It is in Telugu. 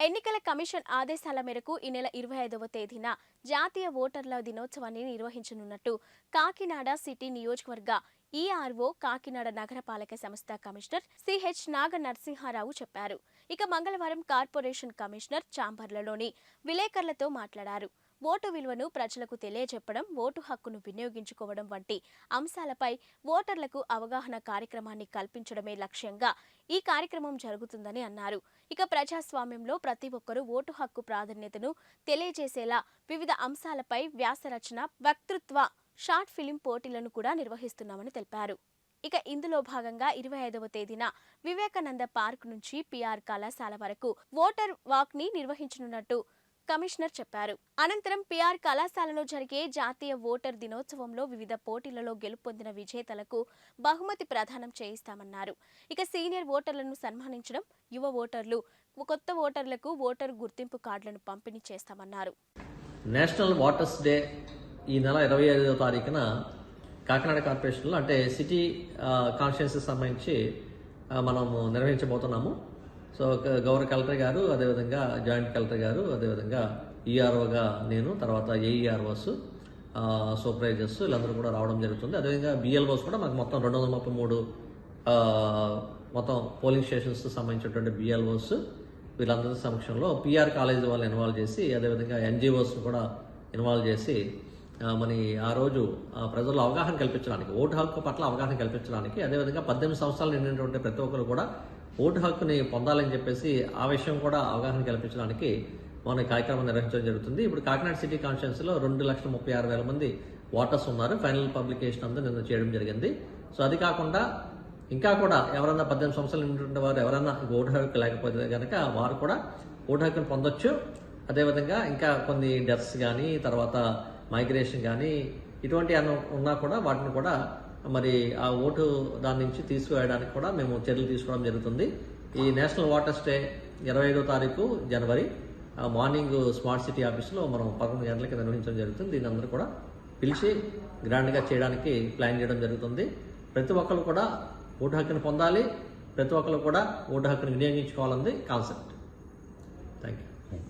ఎన్నికల కమిషన్ ఆదేశాల మేరకు ఈ నెల 25వ తేదీన జాతీయ ఓటర్ల దినోత్సవాన్ని నిర్వహించనున్నట్టు కాకినాడ సిటీ నియోజకవర్గ ఈఆర్ఓ కాకినాడ నగరపాలక సంస్థ కమిషనర్ సిహెచ్ నాగ నరసింహారావు చెప్పారు. ఇక మంగళవారం కార్పొరేషన్ కమిషనర్ చాంబర్లలోని విలేకరులతో మాట్లాడారు. ఓటు విలువను ప్రజలకు తెలియజెప్పడం, ఓటు హక్కును వినియోగించుకోవడం వంటి అంశాలపై ఓటర్లకు అవగాహన కార్యక్రమాన్ని కల్పించడమే లక్ష్యంగా ఈ కార్యక్రమం జరుగుతుందని అన్నారు. ఇక ప్రజాస్వామ్యంలో ప్రతి ఒక్కరూ ఓటు హక్కు ప్రాధాన్యతను తెలియజేసేలా వివిధ అంశాలపై వ్యాసరచన, వక్తృత్వ, షార్ట్ ఫిలిం పోటీలను కూడా నిర్వహిస్తున్నామని తెలిపారు. ఇక ఇందులో భాగంగా 25వ తేదీన వివేకానంద పార్క్ నుంచి పిఆర్ కళాశాల వరకు ఓటర్ వాక్ ని నిర్వహించనున్నట్టు కమిషనర్ చెప్పారు. అనంతరం పిఆర్ కళాశాలలో జరిగే జాతీయ ఓటర్ దినోత్సవంలో వివిధ పోటీలలో గెలుపొందిన విజేతలకు బహుమతి ప్రదానం చేయిస్తామన్నారు. ఇక సీనియర్ ఓటర్లను సన్మానించడం, యువ ఓటర్లు, కొత్త ఓటర్లకు ఓటరు గుర్తింపు కార్డులను పంపిణీ చేస్తామన్నారు. నేషనల్ వాటర్స్ డే ఈ నెల 25వ తారీఖున కాకినాడ కార్పొరేషన్లో అంటే సిటీ కాన్స్టిట్యుయెన్సీకి సంబంధించి మనము నిర్వహించబోతున్నాము. సో గౌరవ కలెక్టర్ గారు, అదేవిధంగా జాయింట్ కలెక్టర్ గారు, అదేవిధంగా ఈఆర్ఓగా నేను, తర్వాత ఏఈఆర్ఓస్, సూపర్వైజర్స్ వీళ్ళందరూ కూడా రావడం జరుగుతుంది. అదేవిధంగా బిఎల్ఓస్ కూడా మాకు మొత్తం 233 మొత్తం పోలింగ్ స్టేషన్స్ సంబంధించినటువంటి బిఎల్ఓస్ వీళ్ళందరి సమక్షంలో పిఆర్ కాలేజీ వాళ్ళు ఇన్వాల్వ్ చేసి, అదేవిధంగా ఎన్జిఓస్ కూడా ఇన్వాల్వ్ చేసి మరి ఆ రోజు ప్రజల్లో అవగాహన కల్పించడానికి, ఓటు హక్కు పట్ల అవగాహన కల్పించడానికి, అదేవిధంగా 18 సంవత్సరాలు నిండినటువంటి ప్రతి ఒక్కరు కూడా ఓటు హక్కుని పొందాలని చెప్పేసి ఆ విషయం కూడా అవగాహన కల్పించడానికి మన కార్యక్రమం నిర్వహించడం జరుగుతుంది. ఇప్పుడు కాకినాడ సిటీ కాన్స్టిట్యుయెన్సీలో 2,36,000 మంది ఓటర్స్ ఉన్నారు. ఫైనల్ పబ్లికేషన్ అంతా నిన్న చేయడం జరిగింది. సో అది కాకుండా ఇంకా కూడా ఎవరన్నా 18 సంవత్సరాలు నిండినటువంటి వారు ఎవరన్నా ఓటు హక్కు లేకపోతే కనుక వారు కూడా ఓటు హక్కును పొందొచ్చు. అదేవిధంగా ఇంకా కొన్ని డెత్స్ కానీ, తర్వాత మైగ్రేషన్ కానీ ఇటువంటి ఉన్నా కూడా వాటిని కూడా మరి ఆ ఓటు దాని నుంచి తీసుకువేయడానికి కూడా మేము చర్యలు తీసుకోవడం జరుగుతుంది. ఈ నేషనల్ వాటర్స్ డే 25వ తారీఖు జనవరి మార్నింగ్ స్మార్ట్ సిటీ ఆఫీస్లో మనం 11 గంటలకి నిర్వహించడం జరుగుతుంది. దీని అందరూ కూడా పిలిచి గ్రాండ్గా చేయడానికి ప్లాన్ చేయడం జరుగుతుంది. ప్రతి ఒక్కరు కూడా ఓటు హక్కును పొందాలి, ప్రతి ఒక్కరు కూడా ఓటు హక్కును వినియోగించుకోవాలన్నది కాన్సెప్ట్. Thank you.